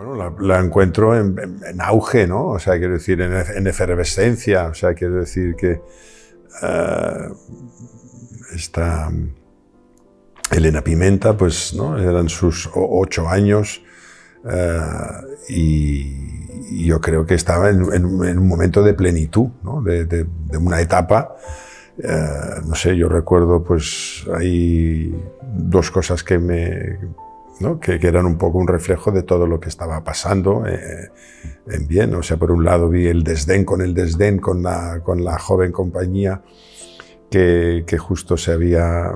Bueno, la encuentro en auge, ¿no? O sea, quiero decir, en efervescencia. O sea, quiero decir que esta Elena Pimenta, pues, ¿no? Eran sus 8 años y yo creo que estaba en un momento de plenitud, ¿no? De una etapa. No sé, yo recuerdo, pues, hay 2 cosas que ¿no? que eran un poco un reflejo de todo lo que estaba pasando en bien. O sea, por un lado vi el desdén con la joven compañía que justo se había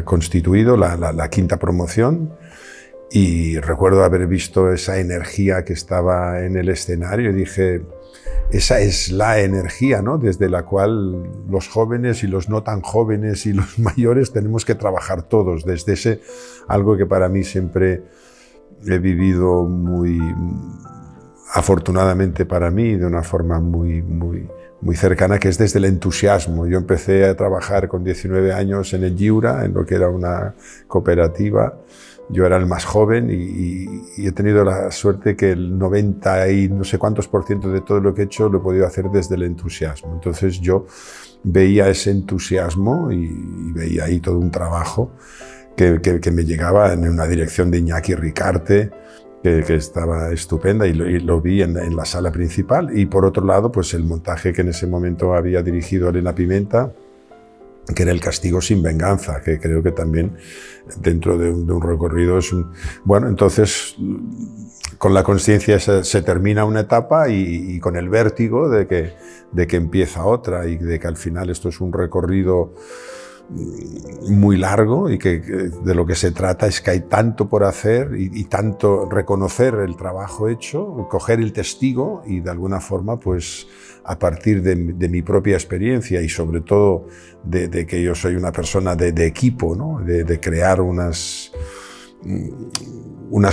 constituido, la quinta promoción, y recuerdo haber visto esa energía que estaba en el escenario y dije, esa es la energía, ¿no? Desde la cual los jóvenes y los no tan jóvenes y los mayores tenemos que trabajar todos, desde ese algo que para mí siempre he vivido muy afortunadamente para mí, de una forma muy cercana, que es desde el entusiasmo. Yo empecé a trabajar con 19 años en el Lliura, en lo que era una cooperativa. Yo era el más joven y he tenido la suerte que el 90 y no sé cuántos % de todo lo que he hecho lo he podido hacer desde el entusiasmo. Entonces yo veía ese entusiasmo y veía ahí todo un trabajo que me llegaba en una dirección de Iñaki Ricarte, que estaba estupenda, y lo vi en la sala principal. Y por otro lado, pues el montaje que en ese momento había dirigido Elena Pimenta, que era El castigo sin venganza, que creo que también dentro de un recorrido es un... Bueno, entonces con la conciencia se termina una etapa y con el vértigo de que empieza otra, y de que al final esto es un recorrido muy largo, y que de lo que se trata es que hay tanto por hacer y tanto reconocer el trabajo hecho, coger el testigo y de alguna forma, pues a partir de mi propia experiencia y sobre todo de que yo soy una persona de equipo, ¿no? De crear unas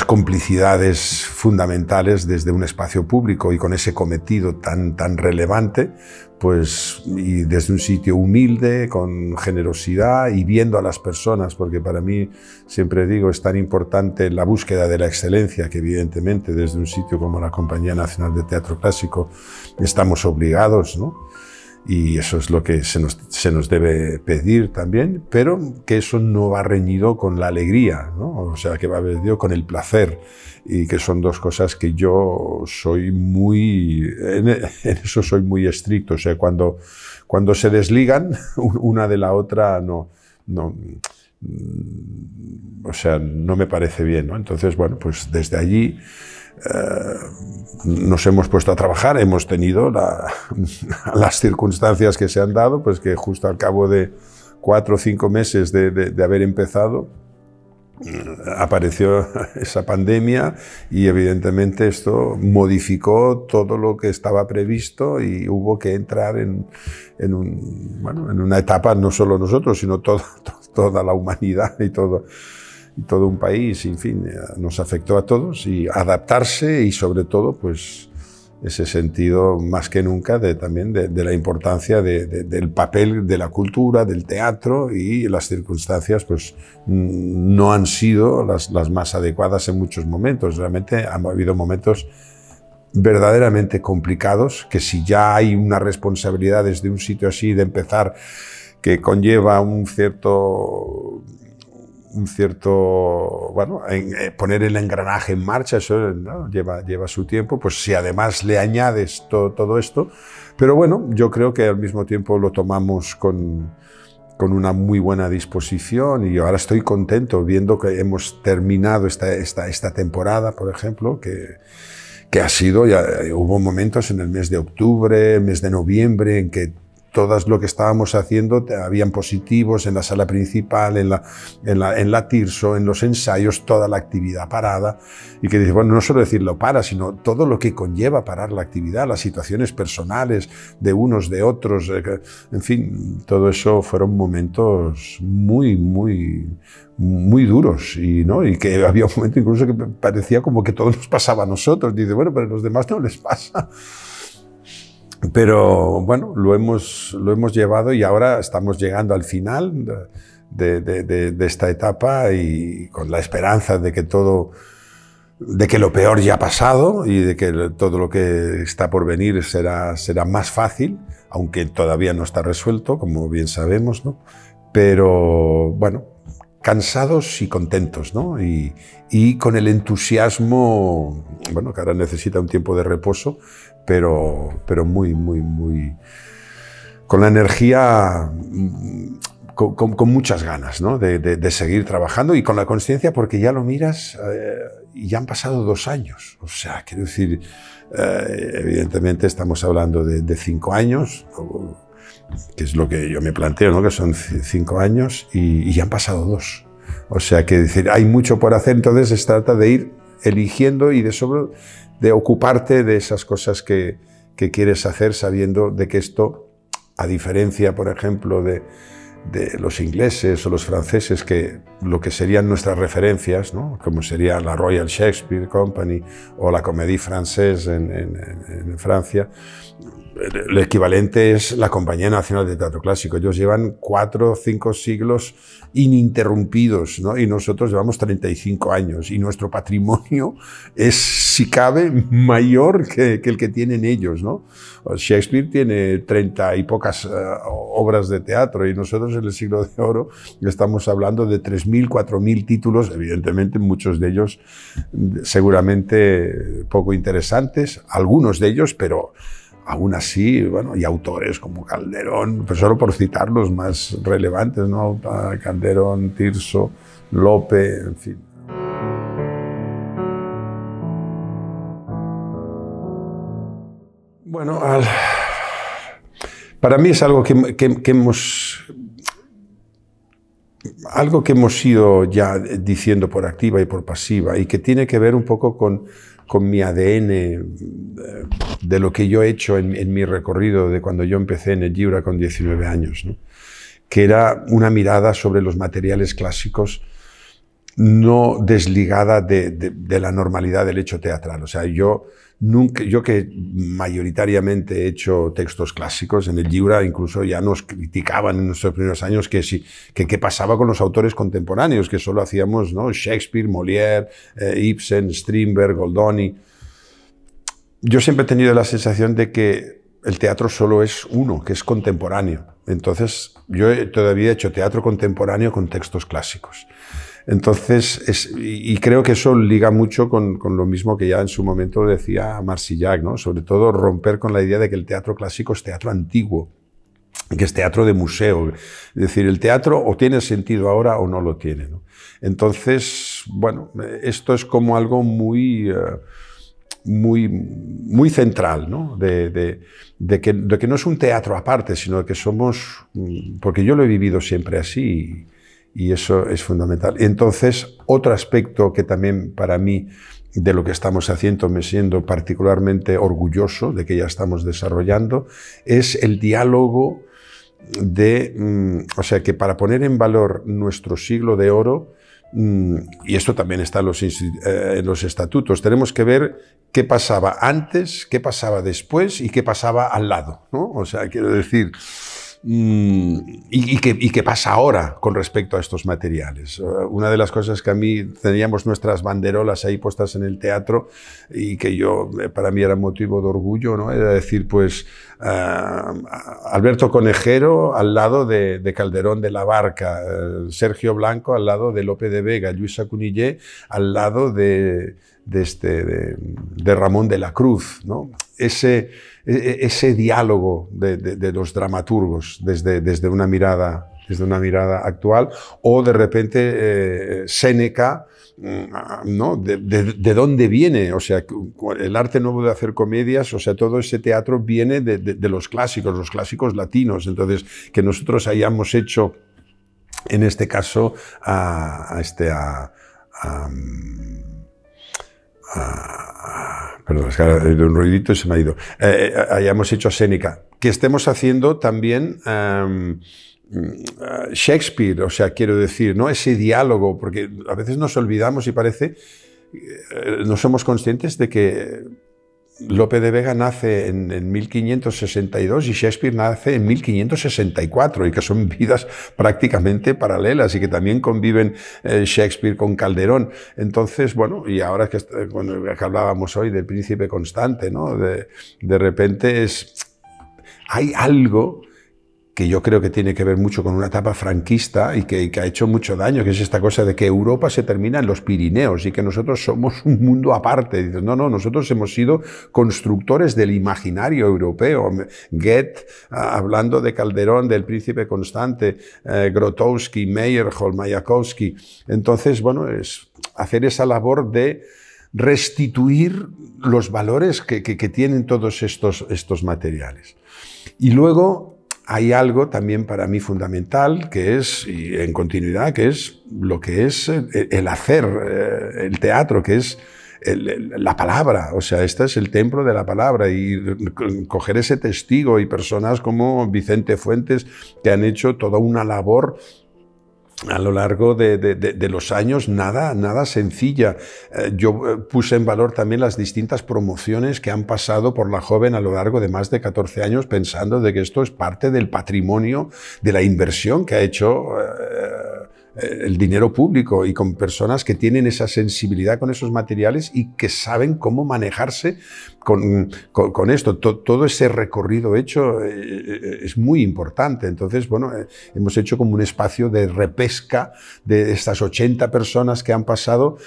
complicidades fundamentales desde un espacio público y con ese cometido tan relevante, pues, y desde un sitio humilde, con generosidad y viendo a las personas, porque para mí, siempre digo, es tan importante la búsqueda de la excelencia, que evidentemente desde un sitio como la Compañía Nacional de Teatro Clásico estamos obligados, ¿no? Y eso es lo que se nos debe pedir también, pero que eso no va reñido con la alegría, ¿no? O sea, que va reñido con el placer, y que son 2 cosas que yo soy en eso soy muy estricto. O sea, cuando se desligan una de la otra, no, o sea, no me parece bien, ¿no? Entonces, bueno, pues desde allí nos hemos puesto a trabajar. Hemos tenido las circunstancias que se han dado, pues que justo al cabo de 4 o 5 meses de haber empezado, apareció esa pandemia, y evidentemente esto modificó todo lo que estaba previsto, y hubo que entrar en una etapa, no solo nosotros, sino toda la humanidad y todo un país, en fin, nos afectó a todos, y adaptarse, y sobre todo, pues, ese sentido más que nunca también de la importancia del papel de la cultura, del teatro, y las circunstancias, pues, no han sido las más adecuadas en muchos momentos. Realmente han habido momentos verdaderamente complicados, que si ya hay una responsabilidad desde un sitio así de empezar, que conlleva un cierto, bueno, poner el engranaje en marcha, eso, ¿no? lleva su tiempo, pues si además le añades todo esto, pero bueno, yo creo que al mismo tiempo lo tomamos con una muy buena disposición, y ahora estoy contento viendo que hemos terminado esta temporada, por ejemplo, que ha sido, ya hubo momentos en el mes de octubre, el mes de noviembre, en que todas lo que estábamos haciendo habían positivos en la sala principal, en la Tirso, en los ensayos, toda la actividad parada, y que dice, bueno, no solo decirlo para, sino todo lo que conlleva parar la actividad, las situaciones personales de unos, de otros, en fin, todo eso fueron momentos muy duros, y que había un momento incluso que parecía como que todo nos pasaba a nosotros. Dice, bueno, pero a los demás no les pasa. Pero bueno, lo hemos llevado, y ahora estamos llegando al final de esta etapa, y con la esperanza de que todo de que lo peor ya ha pasado y de que todo lo que está por venir será más fácil, aunque todavía no está resuelto, como bien sabemos, ¿no? Pero bueno, cansados y contentos, ¿no? Y con el entusiasmo, bueno, que ahora necesita un tiempo de reposo, pero muy, con la energía, con muchas ganas, ¿no? de seguir trabajando y con la consciencia, porque ya lo miras y ya han pasado 2 años. O sea, quiero decir, evidentemente estamos hablando de 5 años, que es lo que yo me planteo, ¿no? Que son 5 años y ya han pasado 2. O sea, que decir, hay mucho por hacer, entonces se trata de ir eligiendo y de ocuparte de esas cosas que quieres hacer, sabiendo de que esto, a diferencia, por ejemplo, de los ingleses o los franceses, que lo que serían nuestras referencias, ¿no? Como sería la Royal Shakespeare Company o la Comédie Française en Francia, el equivalente es la Compañía Nacional de Teatro Clásico. Ellos llevan 4 o 5 siglos ininterrumpidos, ¿no? Y nosotros llevamos 35 años y nuestro patrimonio es, si cabe, mayor que el que tienen ellos, ¿no? Shakespeare tiene 30 y pocas obras de teatro y nosotros en el siglo de oro estamos hablando de 3.000, 4.000 títulos, evidentemente muchos de ellos seguramente poco interesantes, algunos de ellos, pero aún así, bueno, y autores como Calderón, pues solo por citar los más relevantes, ¿no? Calderón, Tirso, Lope, en fin. Bueno, para mí es algo que hemos ido ya diciendo por activa y por pasiva y que tiene que ver un poco con mi ADN, de lo que yo he hecho en mi recorrido de cuando yo empecé en el Lliura con 19 años, ¿no? Que era una mirada sobre los materiales clásicos no desligada de la normalidad del hecho teatral. O sea, yo que mayoritariamente he hecho textos clásicos, en el Lliura incluso ya nos criticaban en nuestros primeros años que qué pasaba con los autores contemporáneos, que solo hacíamos, ¿no? Shakespeare, Molière, Ibsen, Strindberg, Goldoni. Yo siempre he tenido la sensación de que el teatro solo es uno, que es contemporáneo. Entonces, yo todavía he hecho teatro contemporáneo con textos clásicos. Entonces, y creo que eso liga mucho con lo mismo que ya en su momento decía Marsillac, ¿no? Sobre todo romper con la idea de que el teatro clásico es teatro antiguo, que es teatro de museo. Es decir, el teatro o tiene sentido ahora o no lo tiene, ¿no? Entonces, bueno, esto es como algo muy central, ¿no? De que no es un teatro aparte, sino que somos, porque yo lo he vivido siempre así y eso es fundamental. Entonces, otro aspecto que también para mí de lo que estamos haciendo me siento particularmente orgulloso de que ya estamos desarrollando es el diálogo o sea, que para poner en valor nuestro siglo de oro, y esto también está en los estatutos, tenemos que ver qué pasaba antes, qué pasaba después y qué pasaba al lado, ¿no? O sea, quiero decir, y qué pasa ahora con respecto a estos materiales. Una de las cosas que a mí teníamos nuestras banderolas ahí puestas en el teatro y que para mí era motivo de orgullo, ¿no? Era decir, pues, Alberto Conejero al lado de Calderón de la Barca, Sergio Blanco al lado de Lope de Vega, Lluís Cunillé al lado de Ramón de la Cruz, ¿no? Ese diálogo de los dramaturgos desde una mirada actual, o de repente Séneca, ¿no? ¿De dónde viene? O sea, el arte nuevo de hacer comedias, o sea, todo ese teatro viene de los clásicos latinos. Entonces, que nosotros hayamos hecho, en este caso, perdón, es que de un ruidito y se me ha ido. Hayamos hecho Séneca. Que estemos haciendo también Shakespeare, o sea, quiero decir, ¿no? Ese diálogo, porque a veces nos olvidamos y parece, no somos conscientes de que Lope de Vega nace en 1562 y Shakespeare nace en 1564, y que son vidas prácticamente paralelas y que también conviven Shakespeare con Calderón. Entonces, bueno, y ahora que hablábamos hoy del Príncipe Constante, ¿no? De repente hay algo que yo creo que tiene que ver mucho con una etapa franquista y que ha hecho mucho daño, que es esta cosa de que Europa se termina en los Pirineos y que nosotros somos un mundo aparte. Y dices, no, nosotros hemos sido constructores del imaginario europeo. Goethe, hablando de Calderón, del Príncipe Constante, Grotowski, Meyerhold, Mayakovsky. Entonces, bueno, es hacer esa labor de restituir los valores que tienen todos estos materiales. Y luego hay algo también para mí fundamental, que es, y en continuidad, que es lo que es el hacer, el teatro, que es la palabra. O sea, este es el templo de la palabra, y coger ese testigo y personas como Vicente Fuentes, que han hecho toda una labor a lo largo de los años, nada sencilla. Yo puse en valor también las distintas promociones que han pasado por La Joven a lo largo de más de 14 años, pensando de que esto es parte del patrimonio, de la inversión que ha hecho el dinero público, y con personas que tienen esa sensibilidad con esos materiales y que saben cómo manejarse con esto. Todo ese recorrido hecho es muy importante. Entonces, bueno, hemos hecho como un espacio de repesca de estas 80 personas que han pasado,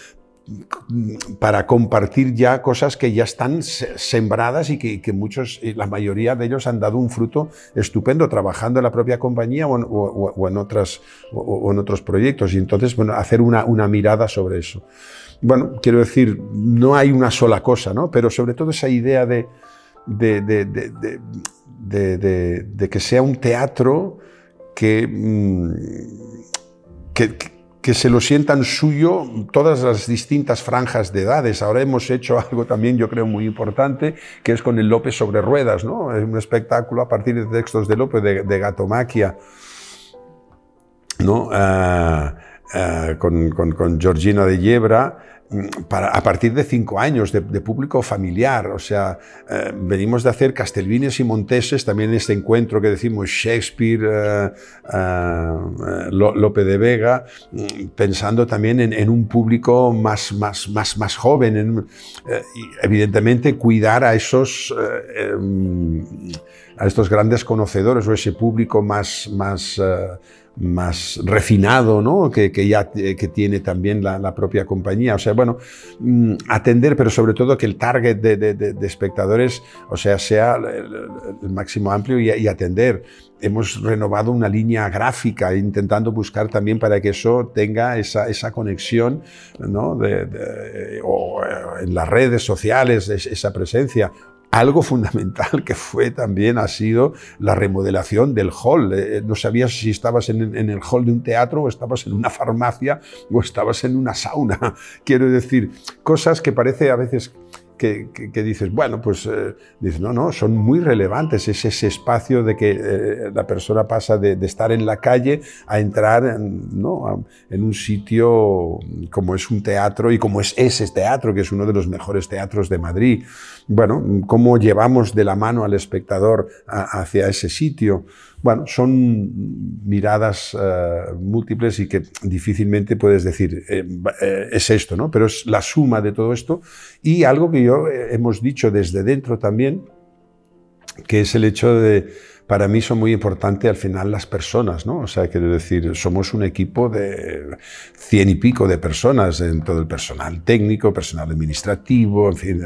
para compartir ya cosas que ya están sembradas y que muchos, la mayoría de ellos han dado un fruto estupendo trabajando en la propia compañía o en otros proyectos. Y entonces, bueno, hacer una mirada sobre eso. Bueno, quiero decir, no hay una sola cosa, ¿no? Pero sobre todo esa idea de que sea un teatro que se lo sientan suyo todas las distintas franjas de edades. Ahora hemos hecho algo también, yo creo, muy importante, que es con el Lope sobre ruedas, ¿no? Es un espectáculo a partir de textos de Lope, de Gatomaquia, ¿no? Con Georgina de Yebra, a partir de 5 años de público familiar. O sea, venimos de hacer Castelvines y Monteses, también este encuentro que decimos Shakespeare, Lope de Vega, pensando también en un público más joven, y evidentemente cuidar a estos grandes conocedores, o ese público más refinado, ¿no? que tiene también la propia compañía. O sea, bueno, atender, pero sobre todo que el target de espectadores, o sea el máximo amplio, y atender. Hemos renovado una línea gráfica, intentando buscar también para que eso tenga esa conexión, ¿no? O en las redes sociales, esa presencia. Algo fundamental que ha sido la remodelación del hall. No sabías si estabas en el hall de un teatro, o estabas en una farmacia, o estabas en una sauna. Quiero decir, cosas que parece a veces que dices, bueno, pues dices, no, son muy relevantes. Es ese espacio de que la persona pasa de estar en la calle a entrar en un sitio como es un teatro, y como es ese teatro, que es uno de los mejores teatros de Madrid. Bueno, cómo llevamos de la mano al espectador hacia ese sitio. Bueno, son miradas múltiples y que difícilmente puedes decir, es esto, ¿no? Pero es la suma de todo esto, y algo que hemos dicho desde dentro también, que es el hecho de, para mí son muy importantes al final las personas, ¿no? O sea, quiero decir, somos un equipo de 100 y pico de personas, en todo el personal técnico, personal administrativo, en fin,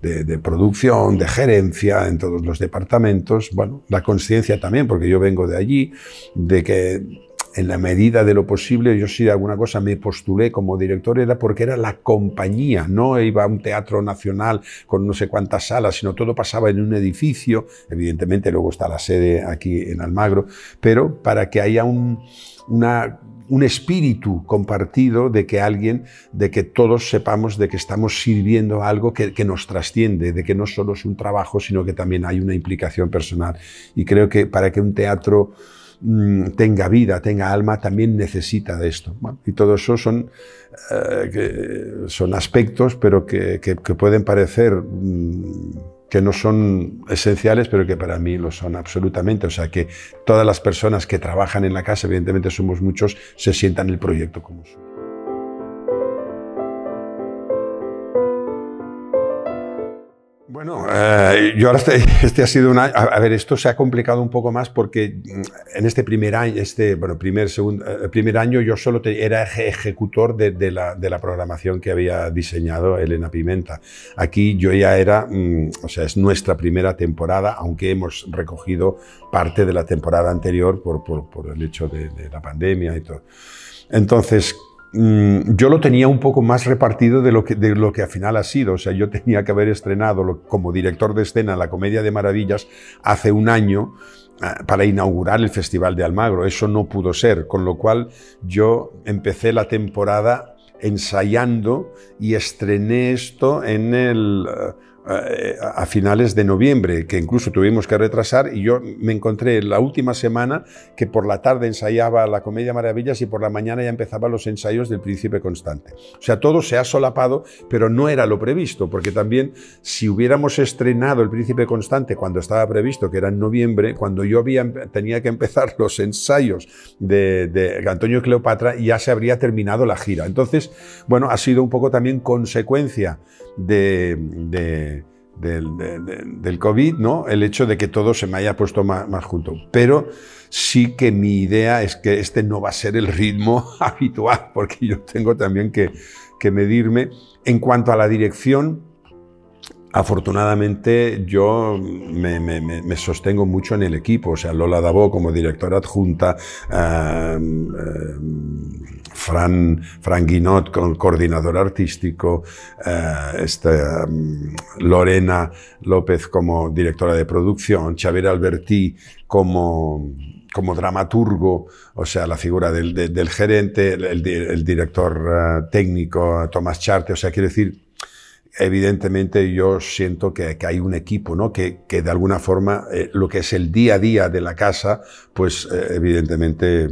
de producción, de gerencia, en todos los departamentos. Bueno, la consciencia también, porque yo vengo de allí, de que en la medida de lo posible, yo si de alguna cosa me postulé como director, era porque era la compañía, no iba a un teatro nacional con no sé cuántas salas, sino todo pasaba en un edificio. Evidentemente luego está la sede aquí en Almagro, pero para que haya un espíritu compartido de que todos sepamos de que estamos sirviendo algo que nos trasciende, de que no solo es un trabajo, sino que también hay una implicación personal. Y creo que para que un teatro tenga vida, tenga alma, también necesita de esto. Bueno, y todo eso son aspectos, pero que pueden parecer que no son esenciales, pero que para mí lo son absolutamente. O sea, que todas las personas que trabajan en la casa, evidentemente somos muchos, se sientan el proyecto como suyo. Bueno, yo ahora este ha sido un año. A ver, esto se ha complicado un poco más porque en este primer año, primer año yo solo era ejecutor de la programación que había diseñado Elena Pimenta. Aquí yo ya era, o sea, es nuestra primera temporada, aunque hemos recogido parte de la temporada anterior por el hecho de la pandemia y todo. Entonces, yo lo tenía un poco más repartido de lo que al final ha sido. O sea, yo tenía que haber estrenado como director de escena La Comedia de Maravillas hace un año para inaugurar el Festival de Almagro. Eso no pudo ser, con lo cual yo empecé la temporada ensayando y estrené esto a finales de noviembre, que incluso tuvimos que retrasar, y yo me encontré la última semana que por la tarde ensayaba La Comedia Maravillas y por la mañana ya empezaba los ensayos del Príncipe Constante. O sea, todo se ha solapado, pero no era lo previsto, porque también si hubiéramos estrenado el Príncipe Constante cuando estaba previsto, que era en noviembre, cuando yo tenía que empezar los ensayos de Antonio y Cleopatra, ya se habría terminado la gira. Entonces, bueno, ha sido un poco también consecuencia del COVID, ¿no? El hecho de que todo se me haya puesto más junto. Pero sí que mi idea es que este no va a ser el ritmo habitual, porque yo tengo también que medirme. En cuanto a la dirección, afortunadamente yo me sostengo mucho en el equipo. O sea, Lola Dabó como directora adjunta, Fran Guinot como coordinador artístico, Lorena López como directora de producción, Xavier Albertí como dramaturgo, o sea, la figura del gerente, el director técnico, Tomás Charte. O sea, quiero decir, evidentemente yo siento que hay un equipo, ¿no? que de alguna forma lo que es el día a día de la casa, pues evidentemente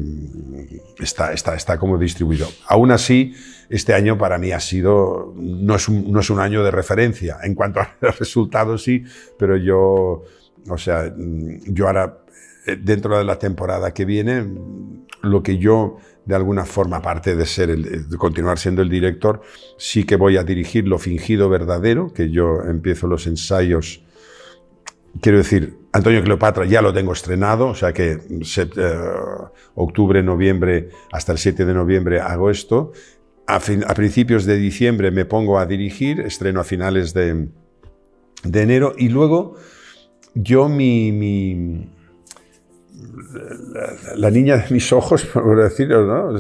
está como distribuido. Aún así, este año para mí no es un año de referencia. En cuanto a los resultados sí, pero yo ahora, dentro de la temporada que viene, lo que yo de alguna forma, aparte de continuar siendo el director, sí que voy a dirigir Lo fingido verdadero, que yo empiezo los ensayos. Quiero decir, Antonio y Cleopatra ya lo tengo estrenado, o sea que octubre, noviembre, hasta el 7 de noviembre hago esto. A principios de diciembre me pongo a dirigir, estreno a finales de enero, y luego yo la niña de mis ojos, por decirlo, ¿no?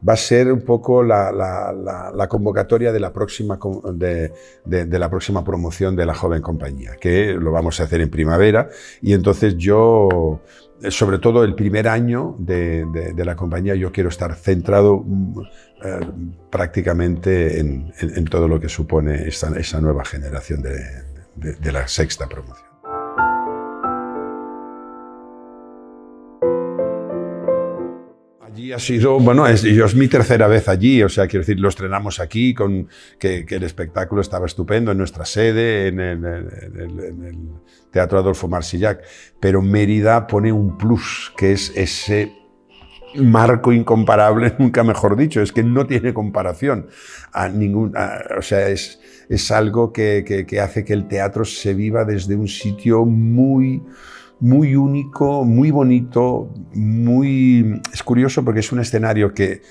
Va a ser un poco la convocatoria de la próxima promoción de La Joven Compañía, que lo vamos a hacer en primavera, y entonces yo, sobre todo el primer año de la compañía, yo quiero estar centrado prácticamente en todo lo que supone esa nueva generación de la sexta promoción. Allí ha sido, bueno, es mi tercera vez allí, o sea, quiero decir, lo estrenamos aquí, que el espectáculo estaba estupendo en nuestra sede, en el Teatro Adolfo Marsillac, pero Mérida pone un plus, que es ese marco incomparable, nunca mejor dicho, es que no tiene comparación o sea, es algo que hace que el teatro se viva desde un sitio muy único, muy bonito, es curioso porque es un escenario que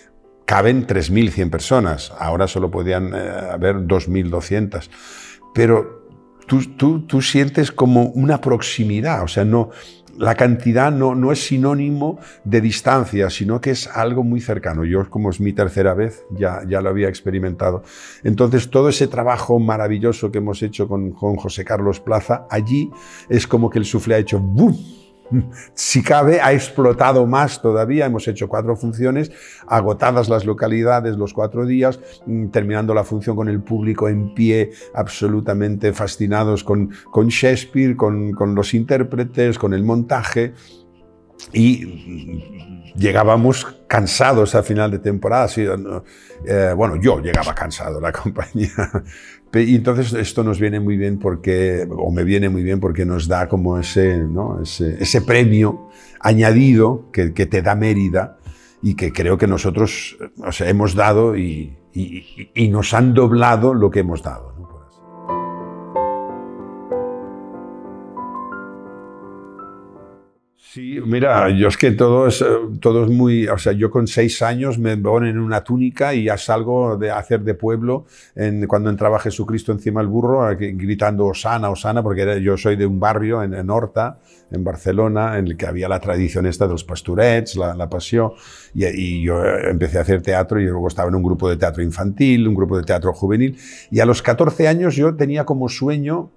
caben 3.100 personas, ahora solo podían haber 2.200, pero tú sientes como una proximidad, o sea, la cantidad no es sinónimo de distancia, sino que es algo muy cercano. Yo, como es mi tercera vez, ya lo había experimentado. Entonces, todo ese trabajo maravilloso que hemos hecho con José Carlos Plaza, allí es como que el suflé ha hecho ¡bum! Si cabe, ha explotado más todavía. Hemos hecho 4 funciones, agotadas las localidades los 4 días, terminando la función con el público en pie, absolutamente fascinados con Shakespeare, con los intérpretes, con el montaje. y llegábamos cansados a final de temporada. Bueno, yo llegaba cansado, la compañía. Y entonces esto nos viene muy bien porque, o me viene muy bien porque nos da como ese premio añadido que te da Mérida y que creo que nosotros, o sea, hemos dado y nos han doblado lo que hemos dado, ¿no? Sí, mira, yo es que todo es muy... O sea, yo con 6 años me ponen una túnica y ya salgo de hacer de pueblo cuando entraba Jesucristo encima del burro, gritando Osana, Osana, porque yo soy de un barrio en Horta, en Barcelona, en el que había la tradición esta de los pastorets, la pasión, y yo empecé a hacer teatro y luego estaba en un grupo de teatro infantil, un grupo de teatro juvenil, y a los 14 años yo tenía como sueño...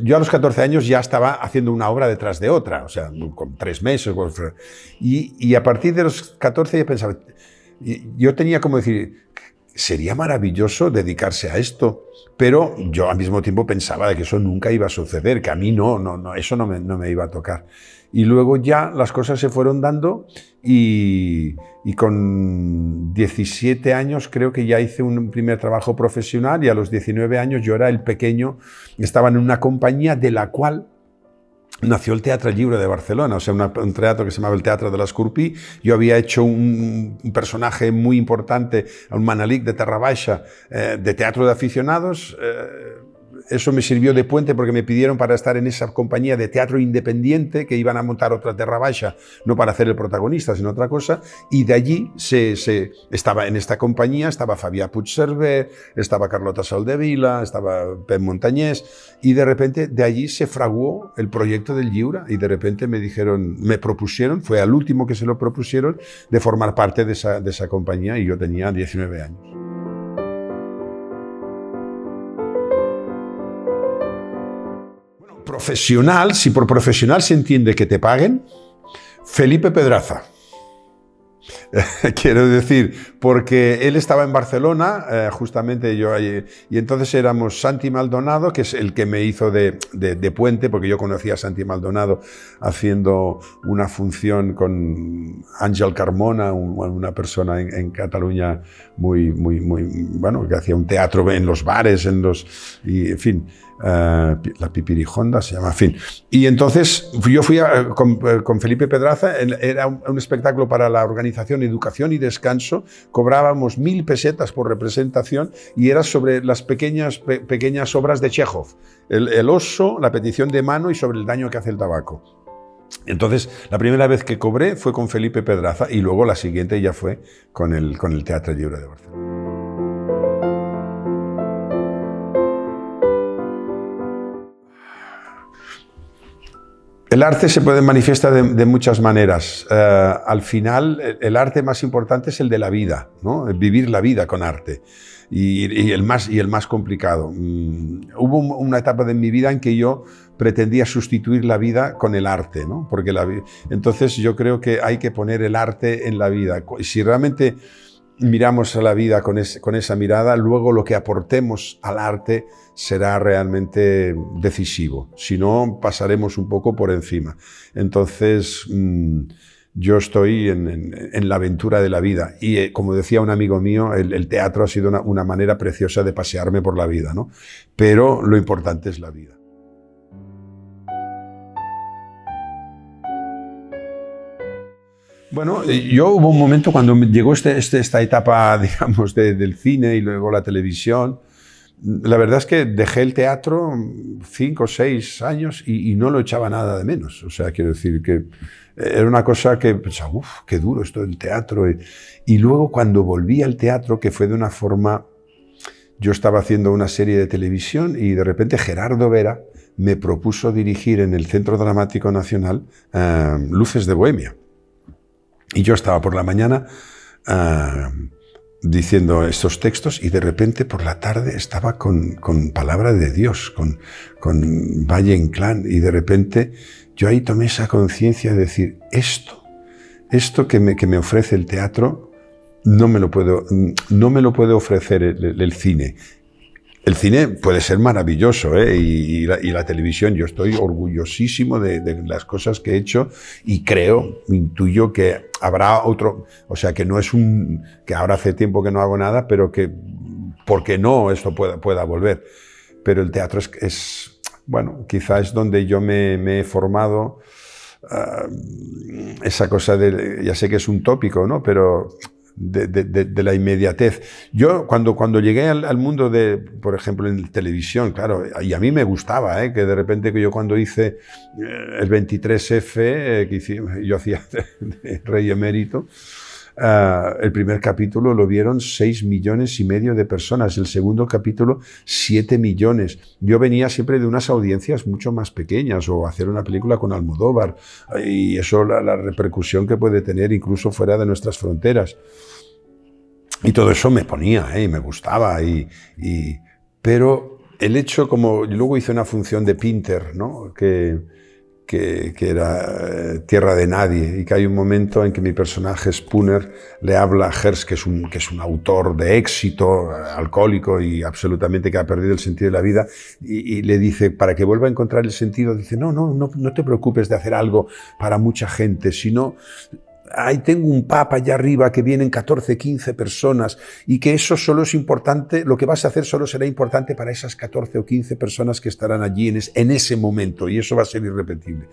Yo a los 14 años ya estaba haciendo una obra detrás de otra, o sea, con 3 meses. Y a partir de los 14 ya pensaba, yo tenía como decir, sería maravilloso dedicarse a esto, pero yo al mismo tiempo pensaba de que eso nunca iba a suceder, que a mí eso no me iba a tocar. Y luego ya las cosas se fueron dando y con 17 años creo que ya hice un primer trabajo profesional y a los 19 años yo era el pequeño, estaba en una compañía de la cual nació el Teatre Lliure de Barcelona, o sea, un teatro que se llamaba el Teatre de l'Escorpí. Yo había hecho un personaje muy importante, un Manelic de Terra Baixa, de teatro de aficionados. Eso me sirvió de puente porque me pidieron para estar en esa compañía de teatro independiente que iban a montar otra Terra Baixa, no para hacer el protagonista, sino otra cosa, y de allí estaba en esta compañía, estaba Fabià Puigcerver, estaba Carlota Soldevila, estaba Pep Montañés, y de repente de allí se fraguó el proyecto del Lliure y de repente me propusieron, fue al último que se lo propusieron, de formar parte de esa compañía y yo tenía 19 años. Profesional, si por profesional se entiende que te paguen, Felipe Pedraza. Quiero decir, porque él estaba en Barcelona, justamente yo allí, y entonces éramos Santi Maldonado, que es el que me hizo de puente, porque yo conocía a Santi Maldonado haciendo una función con Àngel Carmona, una persona en Cataluña muy, bueno, que hacía un teatro en los bares, y en fin, la Pipirijonda se llama, en fin. Y entonces yo fui con Felipe Pedraza, era un espectáculo para la organización Educación y Descanso, cobrábamos 1000 pesetas por representación y era sobre las pequeñas obras de Chekhov, el oso, la petición de mano y sobre el daño que hace el tabaco. Entonces, la primera vez que cobré fue con Felipe Pedraza y luego la siguiente ya fue con el Teatre Lliure de Barcelona. El arte se puede manifestar de muchas maneras. Al final, el arte más importante es el de la vida, ¿no? Vivir la vida con arte. Y el más complicado. Hubo una etapa de mi vida en que yo pretendía sustituir la vida con el arte, ¿no? Porque entonces yo creo que hay que poner el arte en la vida. Si realmente miramos a la vida con esa mirada, luego lo que aportemos al arte será realmente decisivo. Si no, pasaremos un poco por encima. Entonces, yo estoy en la aventura de la vida. Y como decía un amigo mío, el teatro ha sido una manera preciosa de pasearme por la vida, ¿no? Pero lo importante es la vida. Bueno, yo hubo un momento cuando llegó esta etapa, digamos, del cine y luego la televisión. La verdad es que dejé el teatro 5 o 6 años y no lo echaba nada de menos. O sea, quiero decir que era una cosa que pensaba, uff, qué duro esto del teatro. Y luego cuando volví al teatro, que fue de una forma... Yo estaba haciendo una serie de televisión y de repente Gerardo Vera me propuso dirigir en el Centro Dramático Nacional Luces de Bohemia. Y yo estaba por la mañana diciendo estos textos y de repente por la tarde estaba con Palabra de Dios, con Valle Inclán, y de repente yo ahí tomé esa conciencia de decir, esto que me ofrece el teatro no me lo puede ofrecer el cine. el cine puede ser maravilloso, ¿eh? Y la televisión, yo estoy orgullosísimo de las cosas que he hecho y creo, intuyo que habrá otro, o sea, que no es que ahora hace tiempo que no hago nada, pero que, ¿por qué no esto pueda volver? Pero el teatro bueno, quizás es donde yo me he formado, esa cosa ya sé que es un tópico, ¿no? Pero de la inmediatez. Yo cuando llegué al mundo por ejemplo, en televisión, claro, y a mí me gustaba, que de repente que yo cuando hice el 23F, yo hacía de rey emérito, el primer capítulo lo vieron 6,5 millones de personas, el segundo capítulo 7 millones. Yo venía siempre de unas audiencias mucho más pequeñas, o hacer una película con Almodóvar, y eso, la repercusión que puede tener incluso fuera de nuestras fronteras. Y todo eso me ponía, y me gustaba, pero el hecho, como luego hice una función de Pinter, ¿no? que era Tierra de Nadie, y que hay un momento en que mi personaje Spooner le habla a Hearst, que es un autor de éxito, alcohólico y absolutamente que ha perdido el sentido de la vida, y le dice, para que vuelva a encontrar el sentido, dice, no te preocupes de hacer algo para mucha gente, sino ahí tengo un pub allá arriba que vienen 14, 15 personas, y que eso solo es importante, lo que vas a hacer solo será importante para esas 14 o 15 personas que estarán allí en ese momento, y eso va a ser irrepetible.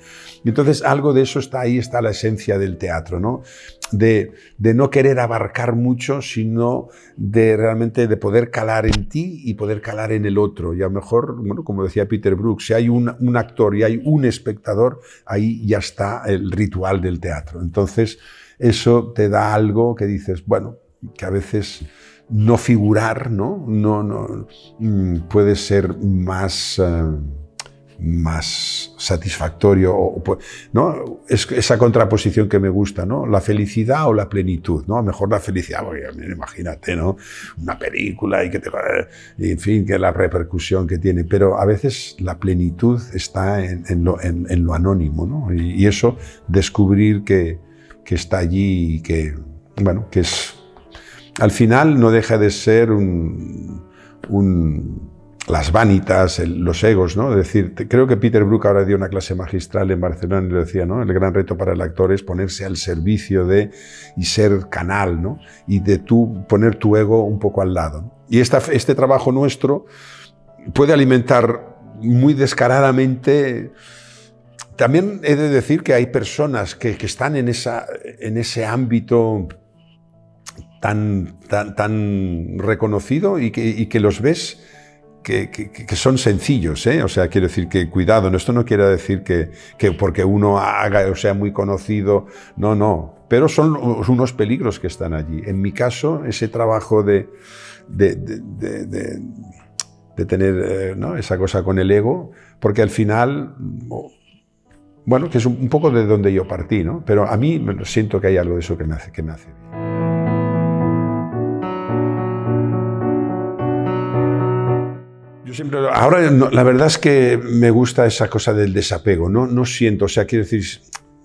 Y entonces algo de eso está ahí, está la esencia del teatro, ¿no? De no querer abarcar mucho, sino realmente de poder calar en ti y poder calar en el otro. Y a lo mejor, bueno, como decía Peter Brook, si hay un actor y hay un espectador, ahí ya está el ritual del teatro. Entonces, eso te da algo que dices, bueno, que a veces no figurar, ¿no? Puede ser más satisfactorio, ¿no? Es esa contraposición que me gusta, ¿no? La felicidad o la plenitud, ¿no? A lo mejor la felicidad, porque imagínate, ¿no? Una película y en fin, que la repercusión que tiene, pero a veces la plenitud está en lo anónimo, ¿no? Y eso, descubrir que está allí y que, bueno, que es, al final no deja de ser las vanitas, los egos, ¿no? Es decir, creo que Peter Brook ahora dio una clase magistral en Barcelona y lo decía, ¿no? El gran reto para el actor es ponerse al servicio y ser canal, ¿no? Y de poner tu ego un poco al lado, ¿no? Y este trabajo nuestro puede alimentar muy descaradamente. También he de decir que hay personas que están en ese ámbito tan reconocido y que los ves que son sencillos, ¿eh? O sea, quiero decir que cuidado, esto no quiere decir que porque uno haga o sea muy conocido, no, pero son unos peligros que están allí. En mi caso, ese trabajo de tener, ¿no? Esa cosa con el ego, porque al final, bueno, que es un poco de donde yo partí, ¿no? Pero a mí siento que hay algo de eso que me hace bien. Yo siempre, ahora la verdad es que me gusta esa cosa del desapego, no siento, o sea, quiero decir,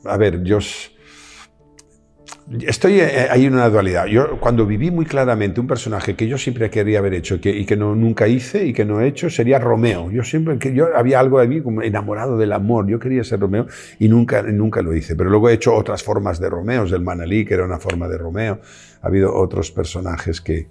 a ver, yo estoy ahí en una dualidad. Yo cuando viví muy claramente un personaje que yo siempre quería haber hecho y que nunca hice y que no he hecho, sería Romeo. Yo había algo de mí como enamorado del amor, yo quería ser Romeo y nunca lo hice, pero luego he hecho otras formas de Romeos, el Manalí, que era una forma de Romeo, ha habido otros personajes que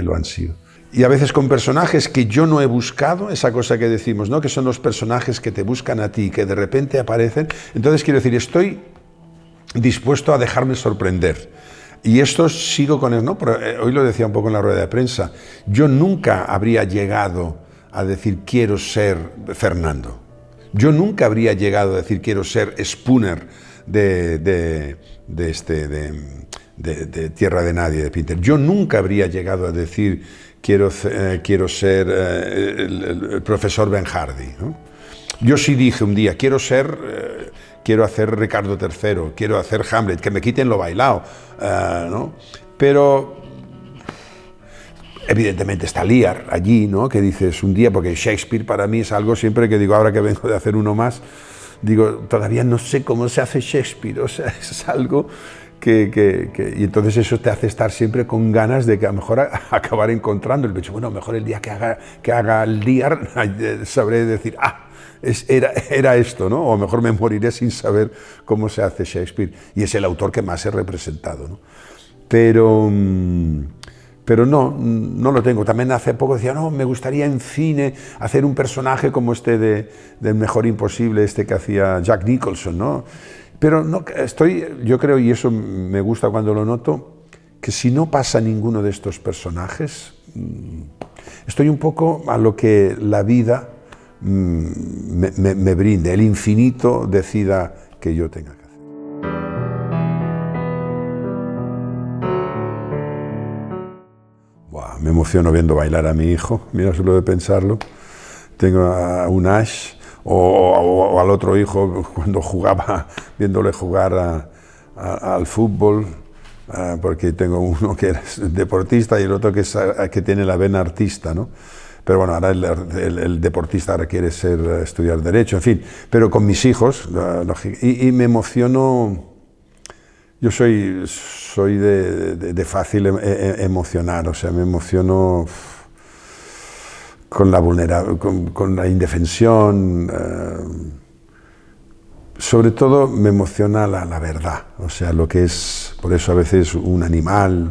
lo han sido. Y a veces con personajes que yo no he buscado, esa cosa que decimos, ¿no? Que son los personajes que te buscan a ti, que de repente aparecen. Entonces quiero decir, estoy dispuesto a dejarme sorprender. Y esto sigo con él, ¿no? Pero hoy lo decía un poco en la rueda de prensa. Yo nunca habría llegado a decir quiero ser Fernando. Yo nunca habría llegado a decir quiero ser Spooner de Tierra de Nadie, de Pinter. Yo nunca habría llegado a decir quiero ser el profesor Ben Hardy, ¿no? Yo sí dije un día quiero hacer Ricardo III, quiero hacer Hamlet, que me quiten lo bailado, ¿no? Pero evidentemente está Lear allí, ¿no? Que dices un día, porque Shakespeare para mí es algo siempre que digo, ahora que vengo de hacer uno más, digo, todavía no sé cómo se hace Shakespeare, o sea, es algo Y entonces eso te hace estar siempre con ganas de que a lo mejor acabar encontrando el hecho. Bueno, mejor el día que haga el día sabré decir, era esto, ¿no? O mejor me moriré sin saber cómo se hace Shakespeare. Y es el autor que más he representado, ¿no? Pero no lo tengo. También hace poco decía, no, me gustaría en cine hacer un personaje como este del Mejor Imposible, este que hacía Jack Nicholson, ¿no? Pero no, yo creo, y eso me gusta cuando lo noto, que si no pasa ninguno de estos personajes, estoy un poco a lo que la vida me brinde, el infinito decida que yo tenga que hacer. Buah, me emociono viendo bailar a mi hijo, mira solo de pensarlo. Tengo a un Ash, o al otro hijo cuando jugaba, viéndole jugar al fútbol, porque tengo uno que es deportista y el otro que tiene la vena artista, ¿no? Pero bueno, ahora el deportista ahora quiere estudiar Derecho, en fin. Pero con mis hijos, y me emociono. Yo soy de fácil emocionar, o sea, me emociono con la indefensión. Sobre todo me emociona la verdad, o sea, lo que es, por eso a veces un animal,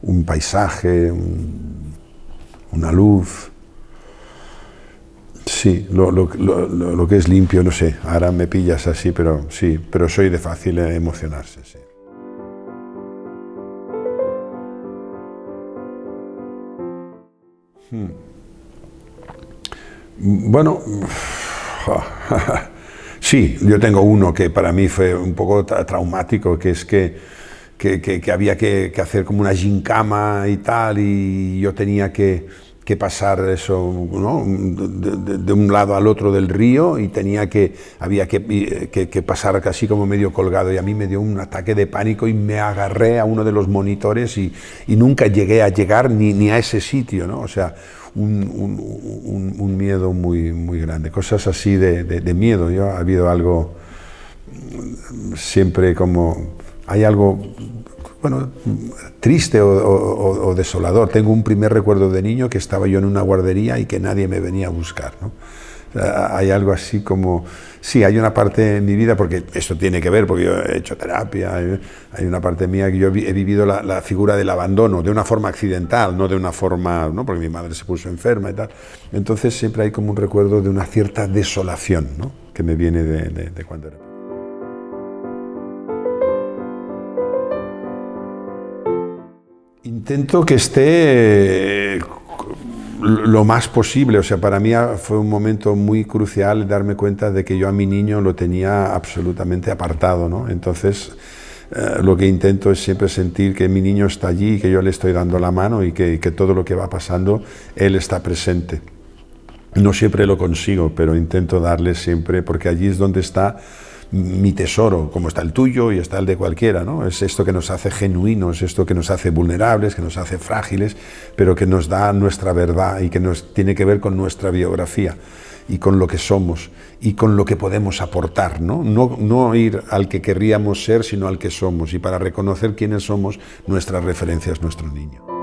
un paisaje, una luz. Sí, lo que es limpio, no sé, ahora me pillas así, pero sí, pero soy de fácil emocionarse, sí. Bueno, sí, yo tengo uno que para mí fue un poco traumático, que es que había que hacer como una gincama y tal, y yo tenía que pasar eso, ¿no? de un lado al otro del río, y había que pasar casi como medio colgado, y a mí me dio un ataque de pánico y me agarré a uno de los monitores y nunca llegué a llegar ni a ese sitio, ¿no? O sea, un miedo muy grande, cosas así de miedo. Ha habido algo, siempre como, hay algo, bueno, triste o desolador. Tengo un primer recuerdo de niño que estaba yo en una guardería y que nadie me venía a buscar, ¿no? Hay algo así como, sí, hay una parte en mi vida, porque esto tiene que ver, porque yo he hecho terapia, hay una parte mía que yo he vivido la figura del abandono de una forma accidental, no de una forma, ¿no? Porque mi madre se puso enferma y tal. Entonces siempre hay como un recuerdo de una cierta desolación, ¿no? Que me viene de cuando era pequeño. Intento que esté lo más posible, o sea, para mí fue un momento muy crucial darme cuenta de que yo a mi niño lo tenía absolutamente apartado, ¿no? Entonces, lo que intento es siempre sentir que mi niño está allí y que yo le estoy dando la mano y que todo lo que va pasando, él está presente. No siempre lo consigo, pero intento darle siempre, porque allí es donde está mi tesoro, como está el tuyo y está el de cualquiera, ¿no? Es esto que nos hace genuinos, esto que nos hace vulnerables, que nos hace frágiles, pero que nos da nuestra verdad y que nos tiene que ver con nuestra biografía y con lo que somos y con lo que podemos aportar, ¿no? No ir al que querríamos ser, sino al que somos, y para reconocer quiénes somos, nuestra referencia es nuestro niño.